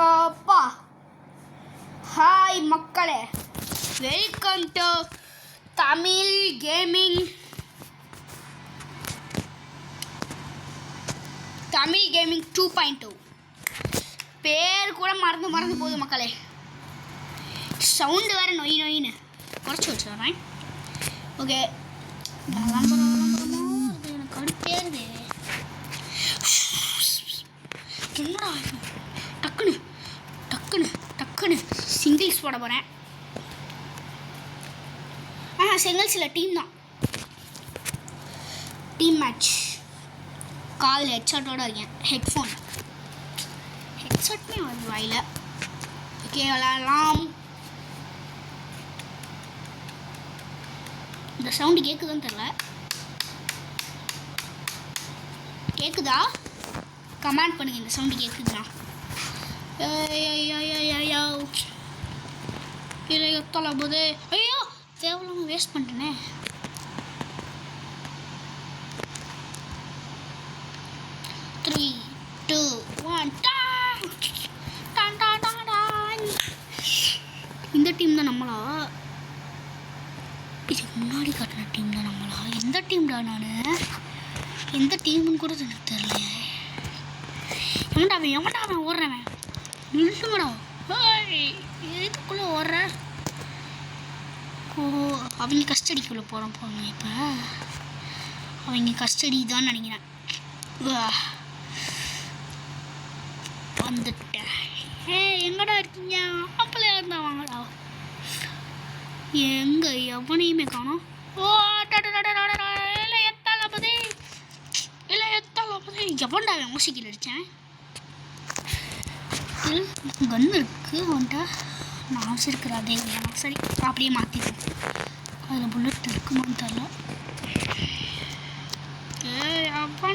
அப்பா ஹாய் மக்களே, welcome to Tamil gaming 2.2. பேர் கூட மறந்து போகுது மக்களே. சவுண்டு வேறு நொயின்னு குறைச்சி வச்சுருவேன். ஓகே, எனக்கு அடுத்தேருது. என்னடா டக்குன்னு சிங்கிள்ஸ் போட போகிறேன். சிங்கிள்ஸில் டீம் தான், டீம் மேட்ச். காதில் ஹெட்செட்டோடு இருக்கேன், ஹெட்செட்மே வருது வாயில். ஓகே, விளாடலாம். இந்த சவுண்டு கேட்குதான்னு தெரில. கேட்குதா? கமெண்ட் பண்ணுங்க இந்த சவுண்டு கேட்குதுண்ணா. எத்தலை போது ஐயோ தேவையில்லாமல் வேஸ்ட் பண்ணிட்டேனே. Three two one. இந்த டீம் தான் நம்மளா? இதுக்கு முன்னாடி காட்டின டீம் தான் நம்மளா? எந்த டீம்டா? நான் எந்த டீம்னு கூட எனக்கு தெரியல. எவன்டா அவன் ஓடுறவன்? நில்லுங்கடா, எதுக்குள்ளே ஓடுற? ஓ, அவங்க கஸ்டடிக்குள்ளே போகிறாங்க. இப்போ அவங்க கஸ்டடி தான் நினைக்கிறேன். வந்துட்டேன். எங்கடா இருக்கீங்க? அப்பளே இருந்தா வாங்கடா. எங்கே எவனையுமே காணோம். ஓ இல்லை எத்தால போதே எவன்டா அவன் மூசிக்கில் அடித்தேன். கன்று இருக்குது அவன்கிட்ட. நான் வச்சுருக்கிற அதே சரி, அப்படியே மாற்றிட்டேன். அதில் புல்லட் இருக்குமான்னு தெரில. அப்பா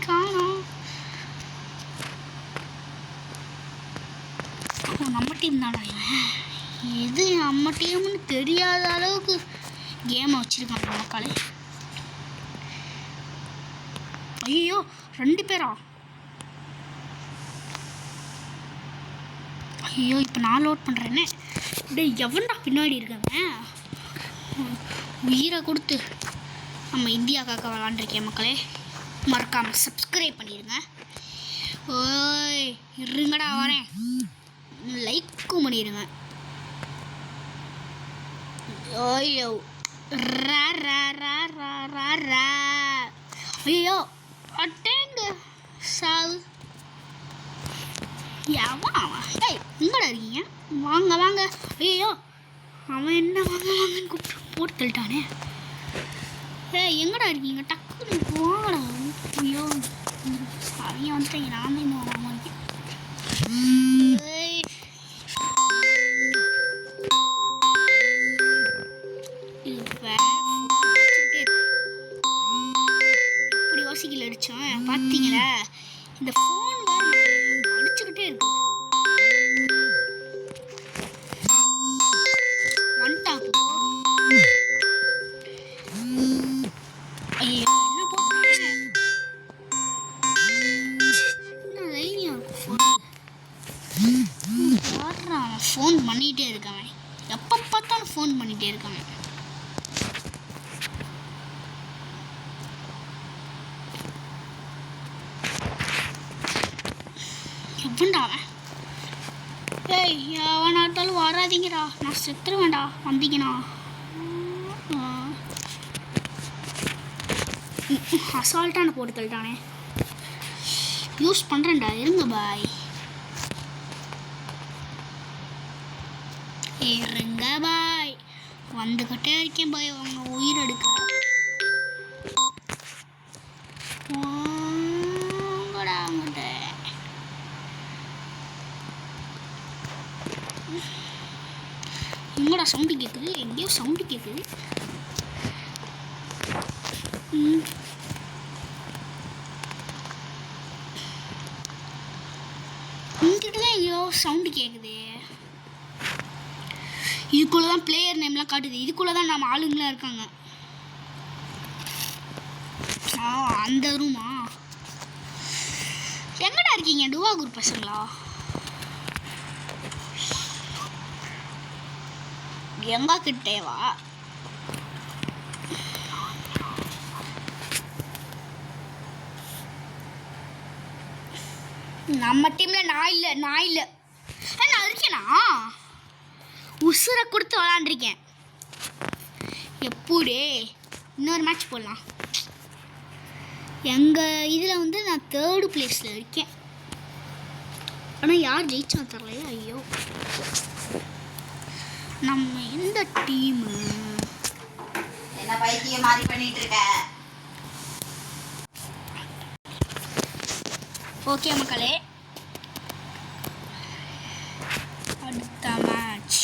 காணோம். நம்ம டீம் தான்டா இவன். எது நம்ம டீம்னு தெரியாத அளவுக்கு கேமை வச்சுருக்காங்க மக்களே. ஐயோ 2 பேரா? ஐயோ, இப்போ நான் லோட் பண்ணுறேன்னே. டேய் எவன்டா பின்னாடி இருக்கவன்? உயிரை கொடுத்து நம்ம இந்தியாவுக்காக விளாண்டுருக்கேன் மக்களே. மறக்காமல் சப்ஸ்கிரைப் பண்ணிடுங்க. ஓய் இருங்கடா வரேன். லைக்கும் பண்ணிடுங்க. ஐயோ ஐயோ அட்டேங்க சாவு. அவன் ஏய் எங்கடா இருக்கீங்க? வாங்க. ஐயோ அவன் என்ன வாங்கன்னு கூப்பிட்டு போட்டு தள்ளிட்டானே. எங்கடா இருக்கீங்க? டக்குன்னு வாங்கடா. ஐயோ அவங்க வந்துட்டீங்க. நான் தான் இன்னும் வாங்க இருக்கேன். இப்படி யோசிக்கல அடித்தோம் பார்த்தீங்களா? இந்த ஃபோன் அடிச்சுக்கிட்டே இருக்கு. ஐயோ என்ன போட்டேன்? என்ன தைரியம் ஃபோன் பண்ணிகிட்டே இருக்காங்க. எப்போ பார்த்தாலும் ஃபோன் பண்ணிகிட்டே இருக்காங்க. எப்பண்டா அவன்? ஏய் எவனாட்டாலும் வராதிங்கடா, நான் செத்துருவேன்டா வந்தீங்கண்ணா. அசால்ட்டான போட்டு தள்ளிட்டானே. யூஸ் பண்ணுறேன்டா, இருங்க பாய். இருங்க பாய், வந்துக்கிட்டே இருக்கேன் பாய். அவங்க உயிர் எடுக்க எங்கடா சவுண்டு கேட்குது? எங்கேயோ சவுண்டு கேட்குது. இங்கிட்ட தான் எங்கேயோ சவுண்டு கேட்குது. இதுக்குள்ளே தான் பிளேயர் நேம்லாம் காட்டுது. இதுக்குள்ளே தான் நம்ம ஆளுங்களாம் இருக்காங்க. அந்த ரூமா? எங்கடா இருக்கீங்க டுவா குரூப் பசங்களா? எங்க கிட்டேவா? நம்ம டீம்ல நான் இல்லை நான் இருக்கேனா? உசுரை கொடுத்து விளாண்டுருக்கேன். எப்படி இன்னொரு மேட்ச் போடலாம். எங்கள் இதில் வந்து நான் 3rd பிளேஸில் இருக்கேன். ஆனால் யார் ஜெயிச்சா தரலையே. ஐயோ, நம்ம எந்த டீமு? என்ன பைத்தியம் மாதிரி பண்ணிட்டு இருக்க? ஓகே மக்களே, அடுத்த மேட்ச்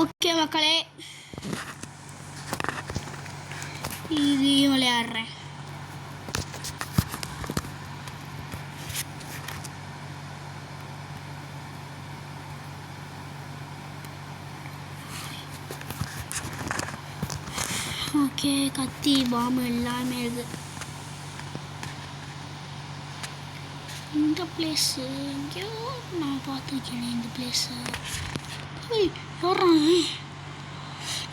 ஓகே மக்களே, இதையும் விளையாடுறேன். ஓகே, கத்தி பாம்பு எல்லாமே இருக்குது. இந்த பிளேஸு எங்கேயோ நான் பார்த்துருக்கேன். இந்த பிளேஸு சொல்கிறாங்க.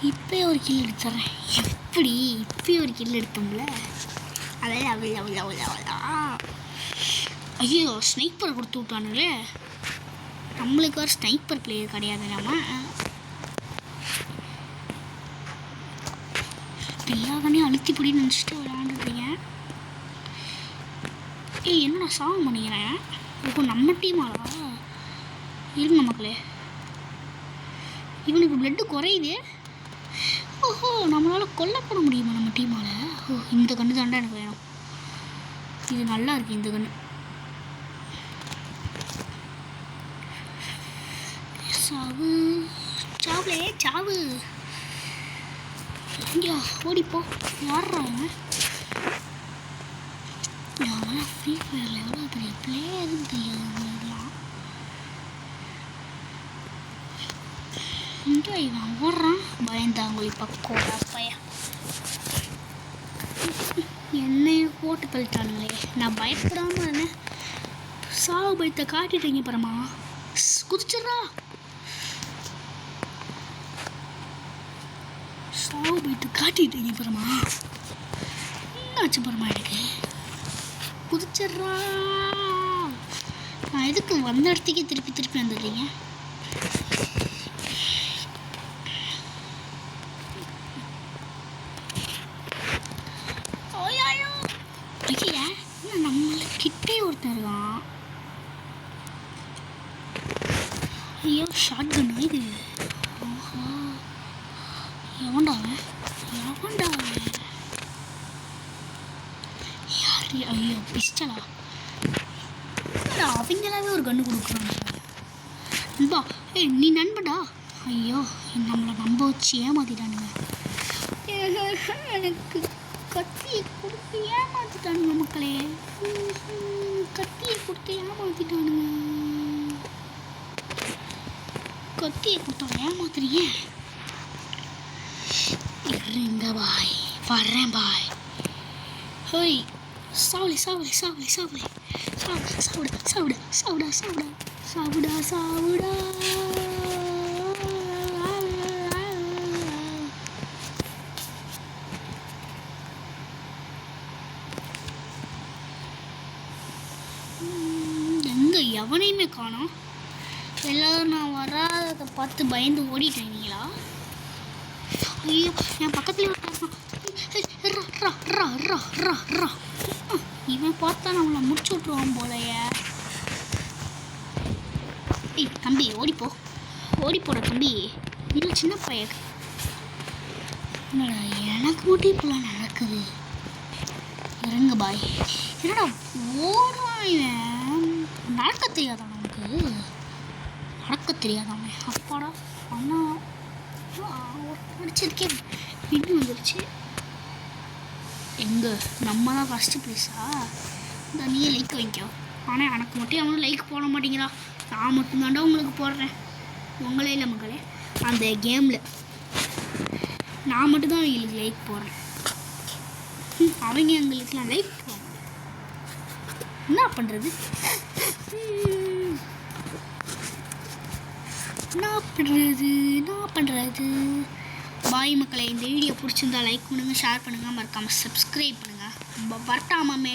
இப்போ ஒரு கில் எடுத்துட்றேன். எப்படி இப்போ ஒரு கில் எடுத்தோம்ல, ஐயோ ஸ்னைப்பர் கொடுத்து விட்டானுங்களே. நம்மளுக்கு ஒரு ஸ்னைப்பர் பிளேயர் கிடையாது. நம்ம எல்லாருமே அழுத்தி பிடின்னு நினச்சிட்டு விளையாண்டுருக்கீங்க. என்ன நான் சாங் பண்ணிக்கிறேன். இப்போ நம்ம டீமாவா? இருங்க மக்களே, இவனுக்கு பிளட்டு குறையுது. ஓஹோ, நம்மளால் கொல்லப்பட முடியுமா நம்ம டீமால்? ஓ, இந்த கன்று தாண்டா எனக்கு வேணும். இது நல்லா இருக்கு. இந்த கன்று சாவு சாவுலே சாவு. ஐயா ஓடிப்போ. யார்றாங்க? அவங்களாம் ஃப்ரீ ஃபயரில் எவ்வளோ பெரிய பிளேயர்னு தெரியாது. இங்கே இவன் ஓடுறான். பயந்தாங்கொழி பக்கோடா பையன். என்னைய போட்டு தள்ளிட்டானுங்களே. நான் பயப்படாமல் இருந்தேன். சாவு பயத்தை காட்டிட்டீங்க பரமா. குதிச்சிட்றா. சாவு பயத்தை காட்டிட்டீங்க பரமா. என்னாச்சு பரமா? எனக்கு குதிச்சிட்றா. நான் எதுக்கு வந்த இடத்துக்கே திருப்பி வந்துடுறீங்க? நம்மள கிட்டே ஒருத்தர் இருக்கான். ஐயோ ஷார்ட் கன் இது. ஓஹோ, எவன்டா யார்? ஐயோ பிஸ்டலா? அவங்களாவே ஒரு கன்று கொடுக்குறாங்க. நண்பா, நீ நண்படா. ஐயோ, நம்மளை நம்ப வச்சு ஏமாத்திட்டானுங்க. எனக்கு கத்தியை கொடுத்து ஏமாத்திட்டானுங்க மக்களே. கத்தியை கொடுத்து ஏமாத்திட்டானுங்க. கத்தியை கொடுத்தா ஏமாத்துறீங்க. இருங்க பாய், வர்றேன் பாய். ஹோய், சாவுளி சாவுளி சாவுளி சாவுளி சாவுடா சாவுடா சாவுடா சாவுடா சாவுடா சாவுடா சாவுடா. எங்கே எவனையுமே காணோம். எல்லோரும் நான் வராத பார்த்து பயந்து ஓடிட்டீங்களா? ஐயோ, என் பக்கத்துல இவன் பார்த்தா நம்மளை முடிச்சு விட்ருவான் போலையே. ஏய் தம்பி, ஓடிப்போட தம்பி. இல்லை சின்ன பையன். என்னடா எனக்கு மட்டும் இப்பெல்லாம் நடக்குது? இறங்க பாய். என்னடா ஓடுறான் இவன். நடக்க தெரியாதான் நமக்கு? நடக்க தெரியாதாமே. அப்பாடா அண்ணா அடிச்சதுக்கே இன்னும் வந்துருச்சு. எங்கே நம்ம தான் ஃபஸ்ட்டு ப்ளேஸா? இந்த நீயே லைக் வைக்கோ. ஆனால் எனக்கு மட்டும் அவனும் லைக் போட மாட்டேங்கிறா. நான் மட்டும்தாண்டா உங்களுக்கு போடுறேன். உங்களே இல்லை மக்களே, அந்த கேமில் நான் மட்டும்தான் அவங்களுக்கு லைக் போடுறேன். அவங்க எங்களுக்குலாம் லைக் போடுறாங்க. என்ன பண்ணுறது? என்ன பண்ணுறது? பாய் மக்களை, இந்த வீடியோ பிடிச்சிருந்தா லைக் பண்ணுங்கள், ஷேர் பண்ணுங்கள், மறக்காமல் சப்ஸ்கிரைப் பண்ணுங்கள். வரட்டாமே.